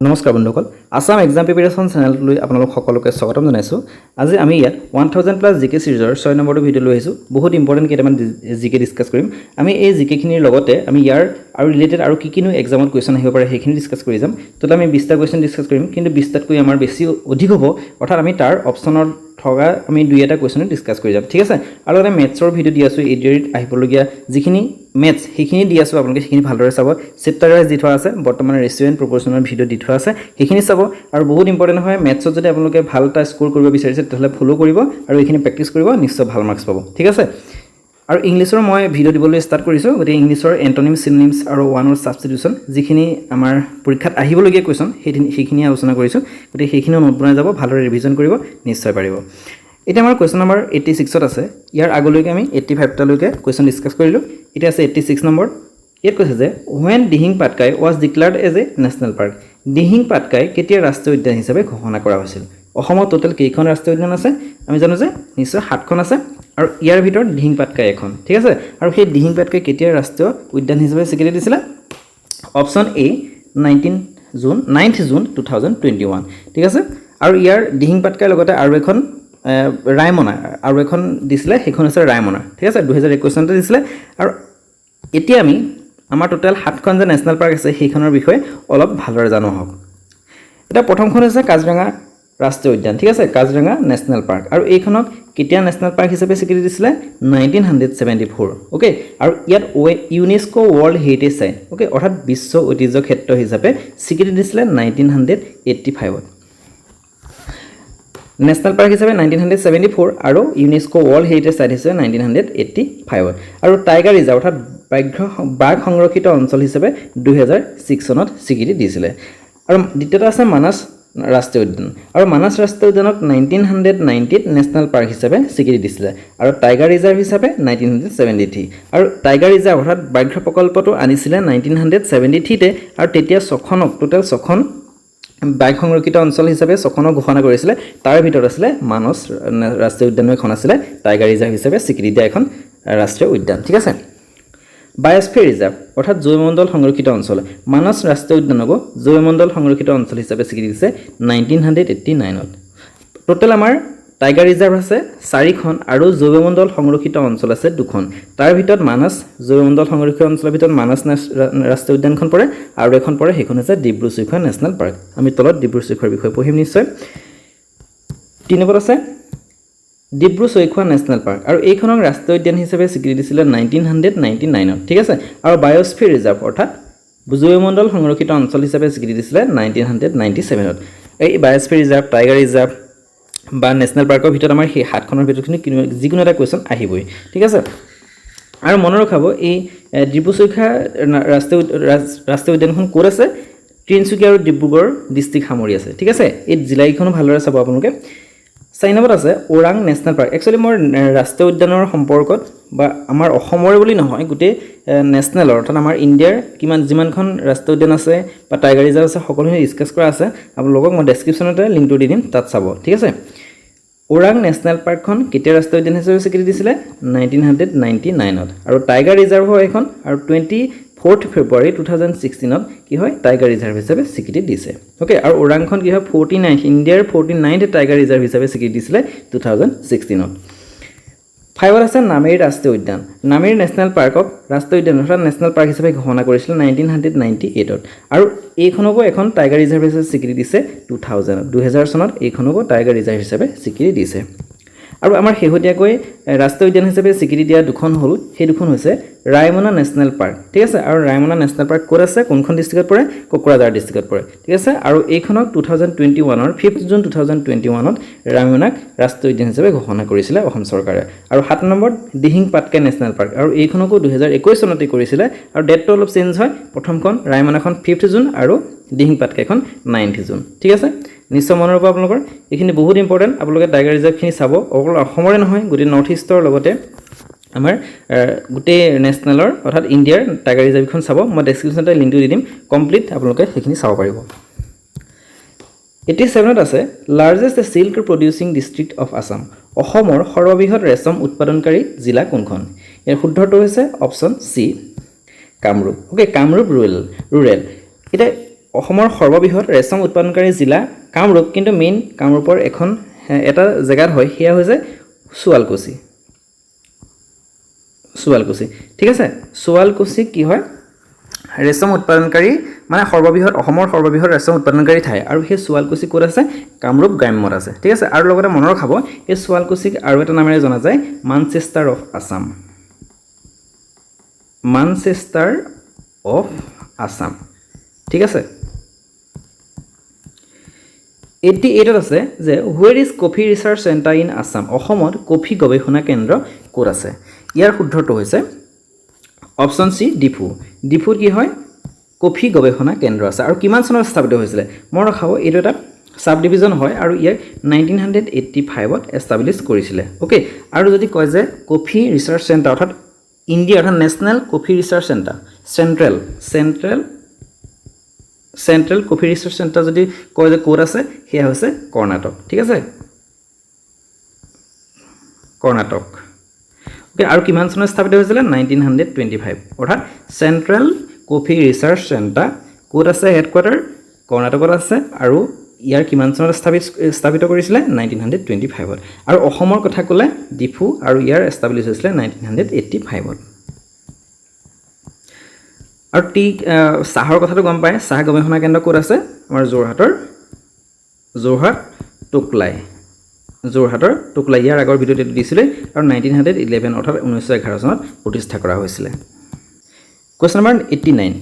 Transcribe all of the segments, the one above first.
নমস্কাৰ বন্ধুসকল Assam exam preparation চেনেললৈ আপোনালোক সকলোকে স্বাগতম জনাইছোঁ আজি আমি ইয়াত 1000 জিকে সিৰিজৰ 6 নম্বৰটো ভিডিঅ' লৈ আহিছোঁ বহুত ইম্পৰ্টেণ্ট কেইটামান জিকে ডিছকাছ কৰিম আমি এই জিকেখিনিৰ লগতে আমি ইয়াৰ আৰু ৰিলেটেড আৰু কিনো এক্সামত কুৱেশ্যন আহিব পাৰে সেইখিনি ডিছকাছ কৰি যাম তোলা আমি 20টা কুৱেশ্যন ডিছকাছ কৰিম কিন্তু 20টাতকৈ আমাৰ বেছি অধিক হ'ব অৰ্থাৎ আমি তাৰ অপশ্যনৰ থকা আমি দুই এটা কুৱেশ্যন ডিছকাছ কৰি যাম ঠিক আছে আৰু এটা মেথছৰ ভিডিঅ' দি আছোঁ এডিআৰিত আহিবলগীয়া যিখিনি মেথছ সেইখিনি দি আছোঁ আপোনালোকে সেইখিনি ভালদৰে চাব চেপ্টাৰ ৱাইজ দি থোৱা আছে বৰ্তমান ৰেচিঅ' এণ্ড প্ৰপ'ৰ্চনৰ ভিডিঅ' দি থোৱা আছে সেইখিনি চাব আৰু বহুত ইম্পৰ্টেণ্ট হয় মেথছত যদি আপোনালোকে ভাল এটা স্ক'ৰ কৰিব বিচাৰিছে তেতিয়াহ'লে ফ'ল' কৰিব আৰু এইখিনি প্ৰেক্টিছ কৰিব নিশ্চয় ভাল মাৰ্কছ পাব ঠিক আছে আৰু ইংলিছৰ মই ভিডিঅ' দিবলৈ ষ্টাৰ্ট কৰিছোঁ গতিকে ইংলিছৰ এণ্টনিম চিনোনিমছ আৰু ওৱান ৱৰ্ড ছাবষ্টিটিউশ্যন যিখিনি আমাৰ পৰীক্ষাত আহিবলগীয়া কুৱেশ্যন সেইখিনি আলোচনা কৰিছোঁ গতিকে সেইখিনিও নোট বনাই যাব ভালদৰে ৰিভিজন কৰিব নিশ্চয় পাৰিব এতিয়া আমাৰ কুৱেশ্যন নম্বৰ 86ত আছে ইয়াৰ আগলৈকে আমি 85টালৈকে কুৱেশ্যন ডিছকাছ কৰিলোঁ এতিয়া আছে 86 নম্বৰ ইয়াত কৈছে যে when Dihing Patkai was declared as a national park Dihing Patkai কেতিয়া ৰাষ্ট্ৰীয় উদ্যান হিচাপে ঘোষণা কৰা হৈছিল অসমত টোটেল কেইখন ৰাষ্ট্ৰীয় উদ্যান আছে আমি জানো যে নিশ্চয় 7খন আছে আৰু ইয়াৰ ভিতৰত দিহিং পাটকাই এখন ঠিক আছে আৰু সেই দিহিং পাটকাই কেতিয়া ৰাষ্ট্ৰীয় উদ্যান হিচাপে স্বীকৃতি দিছিলে অপশ্যন এ 9th জুন 2021 ঠিক আছে আৰু ইয়াৰ দিহিং পাটকাইৰ লগতে আৰু এখন ৰায়মনা আৰু এখন দিছিলে সেইখন আছে ৰায়মনা ঠিক আছে 2021 চনতে দিছিলে আৰু এতিয়া আমি আমাৰ টোটেল 7খন যে নেশ্যনেল পাৰ্ক আছে সেইখনৰ বিষয়ে অলপ ভালদৰে জানো হওক এটা প্ৰথমখন আছে কাজিৰঙা ৰাষ্ট্ৰীয় উদ্যান ঠিক আছে কাজিৰঙা নেশ্যনেল পাৰ্ক আৰু এইখনক কেতিয়া নেশ্যনেল পাৰ্ক হিচাপে স্বীকৃতি দিছিলে 1974 ওকে আৰু ইয়াত UNESCO world heritage site okay অৰ্থাৎ বিশ্ব ঐতিহ্য ক্ষেত্ৰ হিচাপে স্বীকৃতি দিছিলে 1985ত নেশ্যনেল পাৰ্ক হিচাপে 1974 আৰু ইউনেস্কো ৱৰ্ল্ড হেৰিটেজ সাইট হিচাপে 1985 আৰু টাইগাৰ ৰিজাৰ্ভ অৰ্থাৎ বাঘ সংৰক্ষিত অঞ্চল হিচাপে 2006 চনত স্বীকৃতি দিছিলে আৰু দ্বিতীয়টা আছে মানস ৰাষ্ট্ৰীয় উদ্যান আৰু মানস ৰাষ্ট্ৰীয় উদ্যানক 1990ত নেশ্যনেল পাৰ্ক হিচাপে স্বীকৃতি দিছিলে আৰু টাইগাৰ ৰিজাৰ্ভ হিচাপে 1973 আৰু টাইগাৰ ৰিজাৰ্ভ অৰ্থাৎ বাঘ প্ৰকল্পটো আনিছিলে 1973তে আৰু তেতিয়া 6খনক টোটেল 6খন বাঘ সংৰক্ষিত অঞ্চল হিচাপে 6খনক ঘোষণা কৰিছিলে তাৰ ভিতৰত আছিলে মানস ৰাষ্ট্ৰীয় উদ্যান এখন আছিলে টাইগাৰ ৰিজাৰ্ভ হিচাপে স্বীকৃতি দিয়া এখন ৰাষ্ট্ৰীয় উদ্যান ঠিক আছে বায়োস্ফিয়াৰ ৰিজাৰ্ভ অৰ্থাৎ জৈৱমণ্ডল সংৰক্ষিত অঞ্চল মানস ৰাষ্ট্ৰীয় উদ্যানকো জৈৱমণ্ডল সংৰক্ষিত অঞ্চল হিচাপে স্বীকৃতি দিছে 1989ত টোটেল আমাৰ টাইগাৰ ৰিজাৰ্ভ আছে 4খন আৰু জৈৱমণ্ডল সংৰক্ষিত অঞ্চল আছে 2খন তাৰ ভিতৰত মানস জৈৱমণ্ডল সংৰক্ষিত অঞ্চলৰ ভিতৰত মানস ৰাষ্ট্ৰীয় উদ্যানখন পৰে আৰু এখন পৰে সেইখন হৈছে ডিব্ৰু-চৈখোৱা নেশ্যনেল পাৰ্ক আমি তলত ডিব্ৰু-চৈখোৱাৰ বিষয়ে পঢ়িম নিশ্চয় 3 নম্বৰ আছে ডিব্ৰু-চৈখোৱা নেশ্যনেল পাৰ্ক আৰু এইখনক ৰাষ্ট্ৰীয় উদ্যান হিচাপে স্বীকৃতি দিছিলে 1999ত ঠিক আছে আৰু বায়োস্ফিয়াৰ ৰিজাৰ্ভ অৰ্থাৎ জৈৱমণ্ডল সংৰক্ষিত অঞ্চল হিচাপে স্বীকৃতি দিছিলে 1997ত এই বায়োস্ফিয়াৰ ৰিজাৰ্ভ টাইগাৰ ৰিজাৰ্ভ বা নেশ্যনেল পাৰ্কৰ ভিতৰত আমাৰ সেই 7খনৰ ভিতৰত যিকোনো এটা কুৱেশ্যন আহিবই ঠিক আছে আৰু মনত ৰাখিব এই ডিব্ৰু-চৈখোৱা ৰাষ্ট্ৰীয় উদ্যানখন ক'ত আছে তিনিচুকীয়া আৰু ডিব্ৰুগড় ডিষ্ট্ৰিক্ট সামৰি আছে ঠিক আছে এই জিলাইখনো ভালদৰে চাব আপোনালোকে 4 নম্বৰত আছে ওৰাং নেশ্যনেল পাৰ্ক একচুৱেলি মই ৰাষ্ট্ৰীয় উদ্যানৰ সম্পৰ্কত বা আমাৰ অসমৰে বুলি নহয় গোটেই নেশ্যনেলৰ অৰ্থাৎ আমাৰ ইণ্ডিয়াৰ যিমানখন ৰাষ্ট্ৰীয় উদ্যান আছে বা টাইগাৰ ৰিজাৰ্ভ আছে সকলোখিনি ডিছকাছ কৰা আছে আপোনালোকক মই ডেছক্ৰিপশ্যনতে লিংকটো দি দিম তাত চাব ঠিক আছে ওৰাং নেশ্যনেল পাৰ্কখন কেতিয়া ৰাষ্ট্ৰীয় উদ্যান হিচাপে স্বীকৃতি দিছিলে 1999ত আৰু টাইগাৰ ৰিজাৰ্ভ হয় এখন আৰু 24 ফেব্ৰুৱাৰী 2016ত কি হয় টাইগাৰ ৰিজাৰ্ভ হিচাপে স্বীকৃতি দিছে ওকে আৰু ওৰাংখন কি হয় 49 ইণ্ডিয়াৰ 49th টাইগাৰ ৰিজাৰ্ভ হিচাপে স্বীকৃতি দিছিলে 2016ত 5ত আছে নামেৰি ৰাষ্ট্ৰীয় উদ্যান নামেৰি নেশ্যনেল পাৰ্কক ৰাষ্ট্ৰীয় উদ্যান অৰ্থাৎ নেশ্যনেল পাৰ্ক হিচাপে ঘোষণা কৰিছিল 1998ত আৰু এইখনকো এখন টাইগাৰ ৰিজাৰ্ভ হিচাপে স্বীকৃতি দিছে 2000 চনত এইখনকো টাইগাৰ ৰিজাৰ্ভ হিচাপে স্বীকৃতি দিছে আৰু আমাৰ শেহতীয়াকৈ ৰাষ্ট্ৰীয় উদ্যান হিচাপে স্বীকৃতি দিয়া দুখন হ'ল সেই দুখন হৈছে ৰায়মনা নেশ্যনেল পাৰ্ক ঠিক আছে আৰু ৰায়মনা নেশ্যনেল পাৰ্ক ক'ত আছে কোনখন ডিষ্ট্ৰিক্টত পৰে কোকৰাঝাৰ ডিষ্ট্ৰিক্টত পৰে ঠিক আছে আৰু এইখনক 2021ৰ 5th জুন 2021ত ৰায়মনাক ৰাষ্ট্ৰীয় উদ্যান হিচাপে ঘোষণা কৰিছিলে অসম চৰকাৰে আৰু 7 নম্বৰত দিহিং পাটকাই নেশ্যনেল পাৰ্ক আৰু এইখনকো 2021 চনতে কৰিছিলে আৰু ডেটটো অলপ চেঞ্জ হয় প্ৰথমখন ৰায়মনাখন 5th জুন আৰু দিহিং পাটকাইখন 9th জুন ঠিক আছে নিশ্চয় মনত ৰাখিব আপোনালোকৰ এইখিনি বহুত ইম্পৰ্টেণ্ট আপোনালোকে টাইগাৰ ৰিজাৰ্ভখিনি চাব অকল অসমৰে নহয় গোটেই নৰ্থ ইষ্টৰ লগতে আমাৰ গোটেই নেশ্যনেলৰ অৰ্থাৎ ইণ্ডিয়াৰ টাইগাৰ ৰিজাৰ্ভখন চাব মই ডেছক্ৰিপশ্যনতে লিংকটো দি দিম কমপ্লিট আপোনালোকে সেইখিনি চাব পাৰিব 87ত আছে largest silk producing district of Assam অসমৰ সৰ্ববৃহৎ ৰেচম উৎপাদনকাৰী জিলা কোনখন ইয়াৰ শুদ্ধটো হৈছে option C Kamrup okay Kamrup rural এটা অসমৰ সৰ্ববৃহৎ ৰেচম উৎপাদনকাৰী জিলা কামৰূপ, কিন্তু মেইন কামৰূপৰ এটা জেগাত হয়, সেয়া হৈছে শুৱালকুছি। ঠিক আছে, শুৱালকুছি কি হয় ৰেচম উৎপাদনকাৰী মানে অসমৰ সৰ্ববৃহৎ ৰেচম উৎপাদনকাৰী ঠাই, আৰু সেই শুৱালকুছি ক'ত আছে কামৰূপ গ্ৰাম্যত আছে। ঠিক আছে, আৰু লগতে মনত ৰাখব এই শুৱালকুছিক আৰু এটা নামেৰে জনা যায় Manchester of Assam. Manchester of Assam. ঠিক আছে, 88ত আছে যে where is coffee research centre in Assam, অসমত কফি গৱেষণা কেন্দ্ৰ ক'ত আছে? ইয়াৰ শুদ্ধটো হৈছে অপশ্যন চি ডিফু। ডিফুত কি হয় কফি গৱেষণা কেন্দ্ৰ আছে। আৰু কিমান চনত স্থাপিত হৈছিলে মনত ৰাখব, এইটো এটা সাব ডিভিজন হয় আৰু ইয়াক 1985ত এষ্টাব্লিছ কৰিছিলে। অ'কে, আৰু যদি কয় যে কফি ৰিচাৰ্চ চেণ্টাৰ অৰ্থাৎ ইণ্ডিয়া অৰ্থাৎ national coffee research centre, central coffee research centre যদি কয় যে ক'ত আছে, সেয়া হৈছে কৰ্ণাটক। ঠিক আছে, কৰ্ণাটক। অ'কে, আৰু কিমান চনত স্থাপিত হৈছিলে 1925, অৰ্থাৎ চেণ্ট্ৰেল কফি ৰিচাৰ্চ চেণ্টাৰ ক'ত আছে হেডকোৱাৰ্টাৰ কৰ্ণাটকত আছে, আৰু ইয়াৰ কিমান চনত স্থাপিত কৰিছিলে 1925ত। আৰু অসমৰ কথা ক'লে ডিফু, আৰু ইয়াৰ এষ্টাব্লিছ হৈছিলে 1985ত। আৰু চাহৰ কথাটো গম পায়, চাহ গৱেষণা কেন্দ্ৰ ক'ত আছে আমাৰ যোৰহাট টোকলাই। ইয়াৰ আগৰ ভিডিঅ'ত এইটো দিছিলে, আৰু 1911 অৰ্থাৎ 1911 চনত প্ৰতিষ্ঠা কৰা হৈছিলে। কুৱেশ্যন নম্বৰ 89,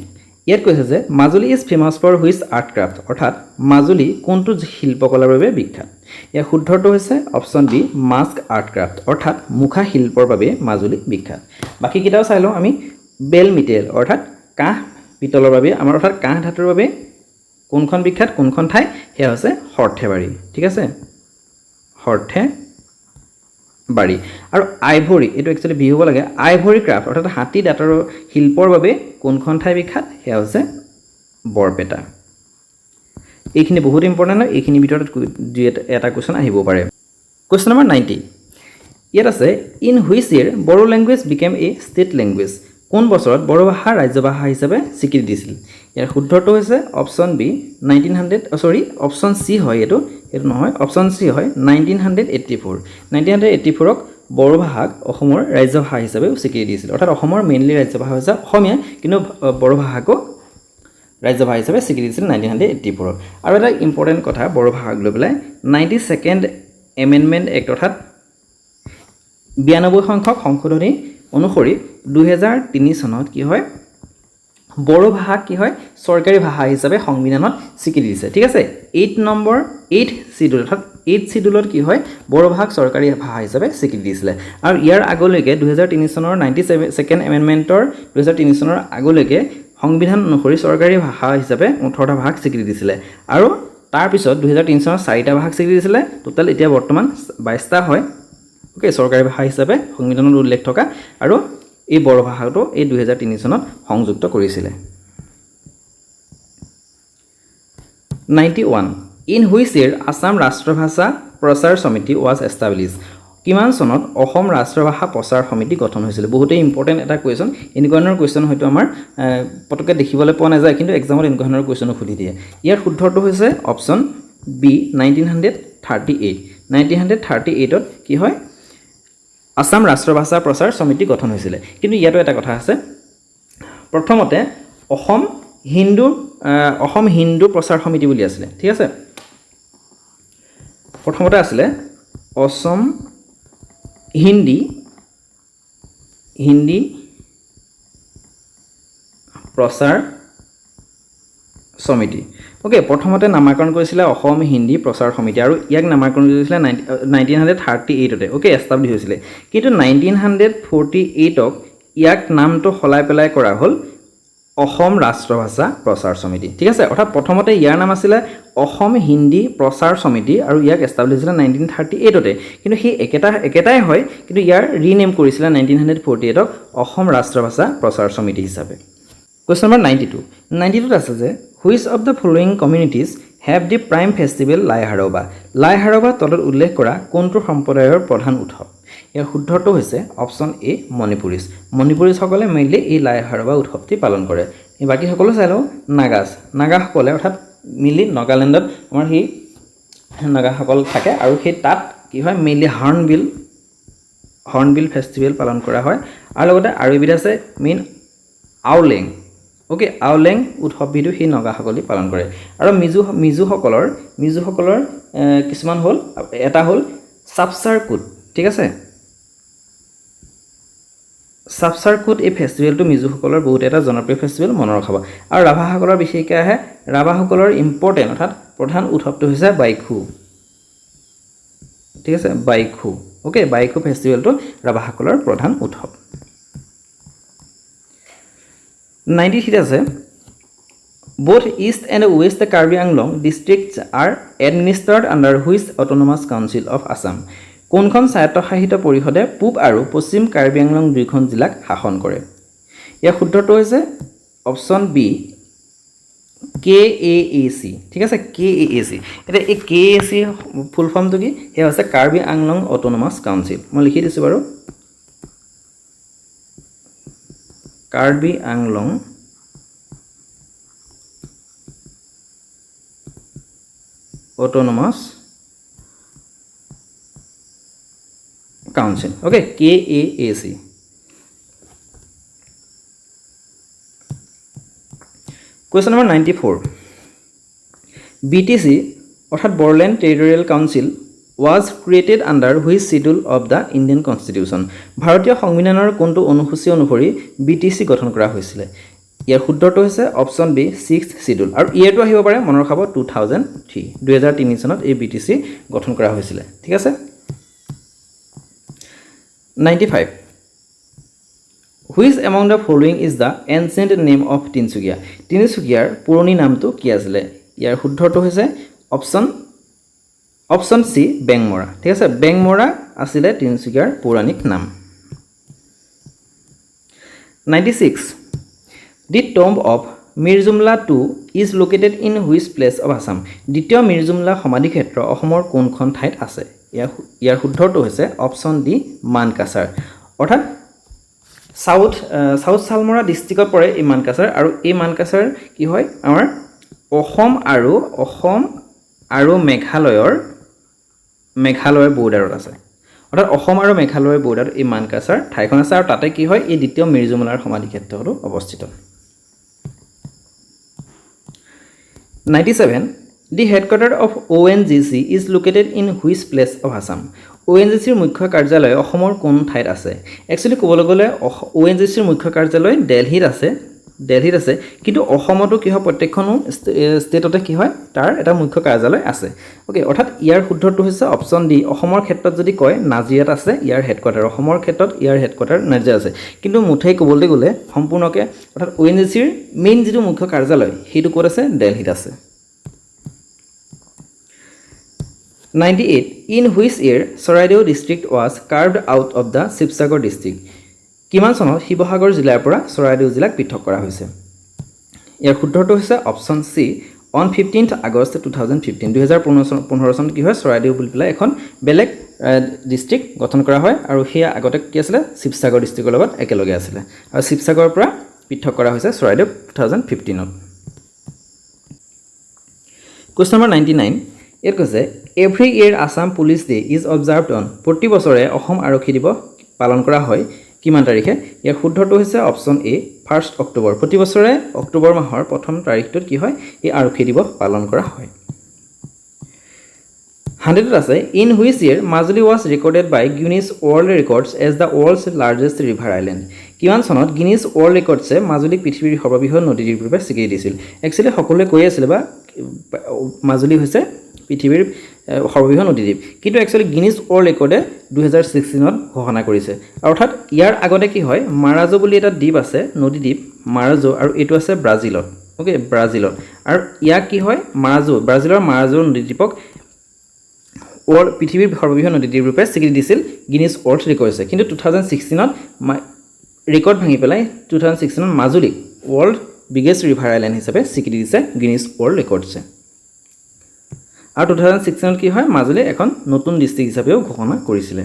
ইয়াত কৈছে যে Majuli is famous for which art craft, অৰ্থাৎ মাজুলী কোনটো শিল্পকলাৰ বাবে বিখ্যাত? ইয়াৰ শুদ্ধটো হৈছে option B mask art craft, অৰ্থাৎ মুখা শিল্পৰ বাবে মাজুলী বিখ্যাত। বাকীকেইটাও চাই লওঁ আমি। বেল মেটেৰিয়েল অৰ্থাৎ কাঁহ পিতলৰ বাবে আমাৰ অৰ্থাৎ কাঁহ ধাতুৰ বাবে কোনখন বিখ্যাত, কোনখন ঠাই? সেয়া হৈছে সৰ্থেবাৰী। ঠিক আছে, সৰ্থেবাৰী। আৰু আইভৰি, এইটো একচুৱেলি ভি হ'ব লাগে, আইভৰি ক্ৰাফ্ট অৰ্থাৎ হাতী দাঁতৰ শিল্পৰ বাবে কোনখন ঠাই বিখ্যাত? সেয়া হৈছে বৰপেটা। এইখিনি বহুত ইম্পৰ্টেণ্ট হয়, এইখিনিৰ ভিতৰত দুই এটা কুৱেশ্যন আহিব পাৰে। কুৱেশ্যন নম্বৰ 90, ইয়াত আছে in which year Bodo language became a state language, কোন বছৰত বড়ো ভাষা ৰাজ্য ভাষা হিচাপে স্বীকৃতি দিছিল? ইয়াৰ শুদ্ধটো হৈছে অপশ্যন বি অপশ্যন চি হয়, এইটো নহয়, অপশ্যন চি হয় 1984। 1984ক বড়ো ভাষাক অসমৰ ৰাজ্য ভাষা হিচাপে স্বীকৃতি দিছিল, অৰ্থাৎ অসমৰ মেইনলি ৰাজ্য ভাষা হৈছে অসমীয়া, কিন্তু বড়ো ভাষাকো ৰাজ্য ভাষা হিচাপে স্বীকৃতি দিছিল 1984ত। আৰু এটা ইম্পৰ্টেণ্ট কথা বড়ো ভাষাক লৈ পেলাই 92nd এমেণ্ডমেণ্ট এক্ট অৰ্থাৎ 92 সংখ্যক সংশোধনী অনুসৰি 2003 চনত কি হয় বড়ো ভাষাক কি হয় চৰকাৰী ভাষা হিচাপে সংবিধানত স্বীকৃতি দিছে। ঠিক আছে, 8 শিডিউলত কি হয় বড়ো ভাষাক চৰকাৰী ভাষা হিচাপে স্বীকৃতি দিছিলে। আৰু ইয়াৰ আগলৈকে 2003 চনৰ 92nd এমেণ্ডমেণ্টৰ 2003 চনৰ আগলৈকে সংবিধান অনুসৰি চৰকাৰী ভাষা হিচাপে 18টা ভাষাক স্বীকৃতি দিছিলে, আৰু তাৰপিছত 2003 চনত 4টা ভাষাক স্বীকৃতি দিছিলে। টোটেল এতিয়া বৰ্তমান 22টা হয়। অ'কে, চৰকাৰী ভাষা হিচাপে সংবিধানত উল্লেখ থকা, আৰু এই বড়ো ভাষাটো এই 2003 চনত সংযুক্ত কৰিছিলে। 91, ইন হুইচ ইয়েৰ আছাম ৰাষ্ট্ৰভাষা প্ৰচাৰ সমিতি ৱাজ এষ্টাব্লিছ, কিমান চনত অসম ৰাষ্ট্ৰভাষা প্ৰচাৰ সমিতি গঠন হৈছিল? বহুতেই ইম্পৰ্টেণ্ট এটা কুৱেশ্যন। এনেকুৱা ধৰণৰ কুৱেশ্যন হয়তো আমাৰ পটককৈ দেখিবলৈ পোৱা নাযায়, কিন্তু এক্সামত এনেকুৱা ধৰণৰ কুৱেশ্যনো সুধি দিয়ে। ইয়াৰ শুদ্ধটো হৈছে অপশ্যন বি 1938। 1938ত কি হয় আছাম ৰাষ্ট্ৰভাষা প্ৰচাৰ সমিতি গঠন হৈছিলে। কিন্তু ইয়াতো এটা কথা আছে, প্ৰথমতে অসম হিন্দু প্ৰচাৰ সমিতি বুলি আছিলে। ঠিক আছে, প্ৰথমতে আছিলে অসম হিন্দী প্ৰচাৰ সমিতি। অ'কে, প্ৰথমতে নামাকৰণ কৰিছিলে অসম হিন্দী প্ৰচাৰ সমিতি, আৰু ইয়াক নামাকৰণ কৰিছিলে 1938তে। অ'কে, এষ্টাব্লিছ হৈছিলে। কিন্তু 1948ক ইয়াক নামটো সলাই পেলাই কৰা হ'ল অসম ৰাষ্ট্ৰভাষা প্ৰচাৰ সমিতি। ঠিক আছে, অৰ্থাৎ প্ৰথমতে ইয়াৰ নাম আছিলে অসম হিন্দী প্ৰচাৰ সমিতি, আৰু ইয়াক এষ্টাব্লিছ হৈছিলে 1938তে। কিন্তু সেই একেটাই হয়, কিন্তু ইয়াৰ ৰিনেম কৰিছিলে 1948ক অসম ৰাষ্ট্ৰভাষা প্ৰচাৰ সমিতি হিচাপে। কুৱেশ্যন নম্বৰ 92ত আছে যে which of the following communities have the prime festival লাই হাৰবা। লাই হাৰবা তলত উল্লেখ কৰা কোনটো সম্প্ৰদায়ৰ প্ৰধান উৎসৱ? ইয়াৰ শুদ্ধটো হৈছে অপশ্যন এ মণিপুৰীজ। মণিপুৰীজসকলে মেইনলি এই লাই হাৰবা উৎসৱটি পালন কৰে। বাকী সকলো চাই লওঁ নাগাসকলে অৰ্থাৎ মেইনলি নাগালেণ্ডত আমাৰ সেই নাগাসকল থাকে আৰু সেই তাত কি হয় মেইনলি হৰ্ণবিল ফেষ্টিভেল পালন কৰা হয় আৰু লগতে আৰু এবিধ আছে মেইন আউলেং আউলেং উৎসৱবিধো সেই নাগাসকলে পালন কৰে আৰু মিজুসকলৰ কিছুমান হ'ল এটা হ'ল চাপচাৰকুট ঠিক আছে চাপচাৰকুট এই ফেষ্টিভেলটো মিজুসকলৰ বহুত এটা জনপ্ৰিয় ফেষ্টিভেল মনত ৰখাব আৰু ৰাভাসকলৰ বিশেষকৈ আহে ৰাভাসকলৰ ইম্পৰ্টেণ্ট অৰ্থাৎ প্ৰধান উৎসৱটো হৈছে বাইখু ঠিক আছে বাইখু বাইখু ফেষ্টিভেলটো ৰাভাসকলৰ প্ৰধান উৎসৱ 93 আছে both east and west Karbi Anglong districts are administered under which autonomous council of Assam কোনখন স্বায়ত্তশাসিত পৰিষদে পূব আৰু পশ্চিম কাৰ্বি আংলং দুইখন জিলাক শাসন কৰে ইয়াৰ শুদ্ধটো হৈছে অপচন বি KAAC ঠিক আছে KAAC এটা এই KAAC ফুল ফৰ্মটো কি হেয়া হৈছে কাৰ্বি আংলং অটোনমাস কাউন্সিল মই লিখি দিছো বাৰু Karbi Anglong autonomous Council KAAC Question number 94 BTC অর্থাৎ Boreland Territorial Council was created under which schedule of the Indian Constitution ভাৰতীয় সংবিধানৰ কোনটো অনুসূচী অনুসৰি BTC গঠন কৰা হৈছিল ইয়াৰ শুদ্ধটো হৈছে অপচন বি 6th শিডিউল আৰু ইয়াৰটো আহিব পাৰে মনৰ খাব 2003 চনত এই BTC গঠন কৰা হৈছিল ঠিক আছে 95 Which among the following is the ancient name of Tinsukia Tinsukiar পুৰণি নামটো কি আছিল ইয়াৰ শুদ্ধটো হৈছে অপচন সি বেংমৰা ঠিক আছে বেংমৰা আছিল তিনসুকিয়াৰ পৌৰাণিক নাম 96 The tomb of Mirzumla II is located in which place of Assam দ্বিতীয় মিৰ্জুমলা সমাধি ক্ষেত্ৰ অসমৰ কোনখন ঠাইত আছে ইয়াৰ শুদ্ধটো হৈছে অপচন ডি মানকাছাৰ অৰ্থাৎ সাউথ সালমৰা ডিস্ট্ৰিক্টত পৰে এই মানকাছাৰ আৰু এই মানকাছাৰ কি হয় আমাৰ অসম আৰু মেঘালয়ৰ বৰ্ডাৰত আছে অৰ্থাৎ অসম আৰু মেঘালয়ৰ বৰ্ডাৰত এই মানকাছাৰ ঠাইখন আছে আৰু তাতে কি হয় এই দ্বিতীয় মিৰ্জুমলাৰ সমাধি ক্ষেত্ৰটো অৱস্থিত 97 The headquarters of ONGC is located in which place of Assam ONGC ৰ মুখ্য কাৰ্যালয় অসমৰ কোন ঠাইত আছে একচুয়ালি ক'বলৈ গ'লে ONGC ৰ মুখ্য কাৰ্যালয় দিল্লীত আছে কিন্তু অসমতো কি হয় প্ৰত্যেকখন ষ্টেটতে কি হয় তাৰ এটা মুখ্য কাৰ্যালয় আছে অৰ্থাৎ ইয়াৰ শুদ্ধটো হৈছে অপচন ডি অসমৰ ক্ষেত্ৰত যদি কয় নাজিৰাত আছে ইয়াৰ হেডকোৱাৰ্টাৰ অসমৰ ক্ষেত্ৰত ইয়াৰ হেডকোৱাৰ্টাৰ নাজিৰা আছে কিন্তু মুঠেই ক'বলৈ গ'লে সম্পূৰ্ণকৈ অৰ্থাৎ ONGC ৰ মেইন যিটো মুখ্য কাৰ্যালয় সেইটো ক'ত আছে দিল্লীত আছে 98 In which year Charaideo district was carved out of the Shivsagar district কিমান চনত শিৱসাগৰ জিলাৰ পৰা চৰাইদেউ জিলাক পৃথক কৰা হৈছে ইয়াৰ শুদ্ধটো হৈছে option C on 15th August 2015 চনত কি হয় চৰাইদেউ বুলি পেলাই এখন বেলেগ ডিস্ট্ৰিক্ট গঠন কৰা হয় আৰু হেয়া আগতে কি আছিল শিৱসাগৰ ডিস্ট্ৰিক্টৰ লগত একেলগে আছিল আৰু শিৱসাগৰৰ পৰা পৃথক কৰা হৈছে চৰাইদেউ 2015 ত Question number 99 It কৈছে every year Assam Police Day is observed on প্ৰতি বছৰে অসম আৰক্ষী দিৱস পালন কৰা হয় কিমান তাৰিখে ইয়াৰ শুদ্ধটো হৈছে অপচন এ 1st অক্টোবৰ প্ৰতি বছৰে অক্টোবৰ মাহৰ প্ৰথম তাৰিখটোত কি হয় এই আৰক্ষী দিৱস পালন কৰা হয় 100 আছে in which year Majuli was recorded by Guinness World Records as the world's largest river island কিমান চনত Guinness World Records এ মাজুলীক পৃথিৱীৰ সৰ্ববৃহৎ নদীদ্বীপ ৰূপে স্বীকৃতি দিছিল একচুয়ালি সকলোৱে কৈ আছিল বা মাজুলী হৈছে পৃথিৱীৰ সৰ্ববৃহৎ নদীদ্বীপ কিন্তু একচুয়ালি গিনিজ ৱৰ্ল্ড ৰেকৰ্ডে 2016 ত ঘোষণা কৰিছে অৰ্থাৎ ইয়াৰ আগতে কি হয় মাৰাজো বুলি এটা দ্বীপ আছে নদীদ্বীপ মাৰাজো আৰু এটো আছে ব্ৰাজিলত ব্ৰাজিলত আৰু ইয়াক কি হয় মাৰাজো ব্ৰাজিলৰ মাৰাজো নদীদ্বীপক ৱৰ্ল্ড পৃথিৱীৰ সৰ্ববৃহৎ নদীদ্বীপ ৰূপে স্বীকৃতি দিছিল গিনিজ ৱৰ্ল্ড ৰেকৰ্ডছে কিন্তু 2016 ত ৰেকৰ্ড ভাঙি পেলাই 2016 ত Majuli world biggest river island হিচাপে স্বীকৃতি দিছে গিনিজ ৱৰ্ল্ড ৰেকৰ্ডছে আৰু 2016 ত কি হয় মাজুলী এখন নতুন ডিস্ট্ৰিক্ট হিচাপেও ঘোষণা কৰিছিল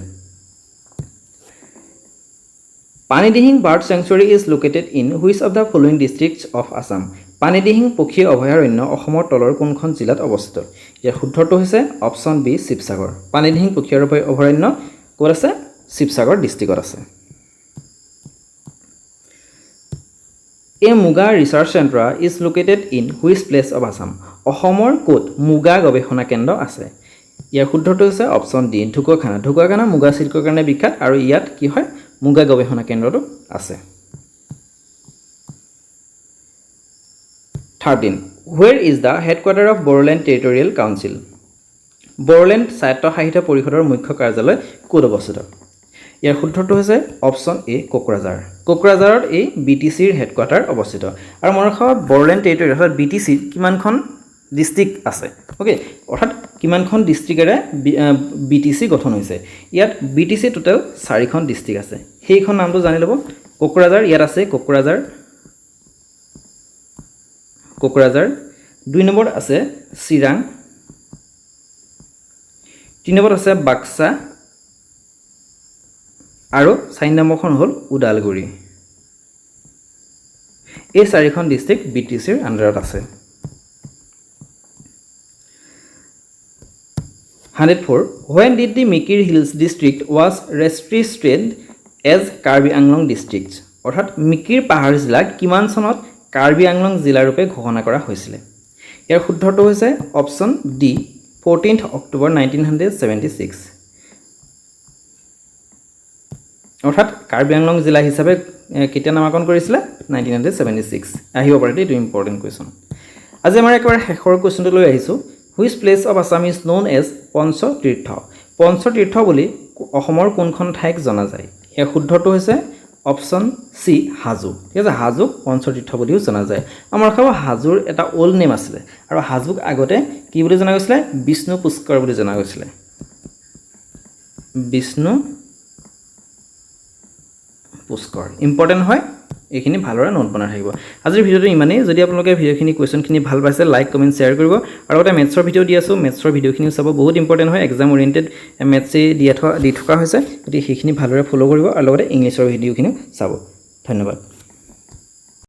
Panidihing bird sanctuary is located in which of the following districts of Assam Panidihing পক্ষী অভয়াৰণ্য অসমৰ তলৰ কোনখন জিলাত অৱস্থিত ইয়াৰ শুদ্ধটো হৈছে অপশ্যন বি শিৱসাগৰ পানীদিহিং পক্ষী অভয়াৰণ্য ক'ত আছে শিৱসাগৰ ডিষ্ট্ৰিক্টত আছে এ মুগা research centre is located in which place of Assam অসমৰ ক'ত মুগা গৱেষণা কেন্দ্ৰ আছে ইয়াৰ শুদ্ধটো হৈছে অপশ্যন ডি ঢকুৱাখানা মুগা চিল্কৰ কাৰণে বিখ্যাত আৰু ইয়াত কি হয় মুগা গৱেষণা কেন্দ্ৰটো আছে 13 Where is the headquarter of Bodoland Territorial Council Bodoland স্বায়ত্তশাসিত পৰিষদৰ মুখ্য কাৰ্যালয় ক'ত অৱস্থিত ইয়াৰ শুদ্ধটো হৈছে অপশ্যন এ কোকৰাঝাৰত এই বিটিচিৰ হেডকোৱাৰ্টাৰ অৱস্থিত আৰু মনত ৰাখক বড়োলেণ্ড টেৰিটৰি অৰ্থাৎ বিটিচিৰ কিমানখন ডিষ্ট্ৰিক্ট আছে ওকে অৰ্থাৎ কিমানখন ডিষ্ট্ৰিক্টেৰে বিটিচি গঠন হৈছে ইয়াত বিটিচি টোটেল 4খন ডিষ্ট্ৰিক্ট আছে সেইখন নামটো জানি ল'ব কোকৰাঝাৰ ইয়াত আছে কোকৰাঝাৰ 2 নম্বৰ আছে চিৰাং 3 নম্বৰ আছে বাক্সা আৰু 4 নম্বৰখন হ'ল উদালগুৰি এই 4খন ডিষ্ট্ৰিক্ট বিটিচিৰ আন্ডাৰত আছে 104 When did the Mikir Hills district was restricted as Karbi Anglong district অৰ্থাৎ মিকিৰ পাহাৰ জিলাক কিমান চনত কাৰ্বি আংলং জিলা ৰূপে ঘোষণা কৰা হৈছিল ইয়াৰ শুদ্ধটো হৈছে অপশ্যন ডি 14th October 1976 অৰ্থাৎ কাৰ্বি আংলং জিলা হিচাপে কেতিয়া নামকৰণ কৰিছিল 1976 আহিব পাৰে এইটো ইম্পৰ্টেন্ট কোৱেশ্চন আজি আমাৰ একেবাৰে শেষৰ কোৱেশ্চনটো লৈ আহিছো which place of Assam is known as Panchatirtha বুলি অসমৰ কোনখন ঠাইক জনা যায় ইয়াৰ শুদ্ধটো হৈছে অপশ্যন সি হাজো ঠিক আছে হাজোক পঞ্চতীৰ্থ বুলিও জনা যায় আমাৰ খাব হাজোৰ এটা ওল্ড নেম আছিল আৰু হাজোক আগতে কি বুলি জনা গৈছিল বিষ্ণু পুষ্কৰ বুলি জনা গৈছিল বিষ্ণু পুষ্কৰ ইম্পৰ্টেন্ট হয় এইখিনি ভালৰে নোট বনাই থাকিব আজিৰ ভিডিওটো ইমানেই যদি আপোনালোকে ভিডিওখিনি কোৱেশ্চনখিনি ভাল পাইছে লাইক কমেন্ট শ্বেয়াৰ কৰিব আৰু এটা মেথছৰ ভিডিও দি আছো মেথছৰ ভিডিওখিনি চাব বহুত ইম্পৰ্টেন্ট হয় এক্সাম ওৰিয়েন্টেড মেথছে দি থকা হৈছে গতিকে সেইখিনি ভালৰে ফলো কৰিব আৰু লগতে ইংলিছৰ ভিডিওখিনি চাব ধন্যবাদ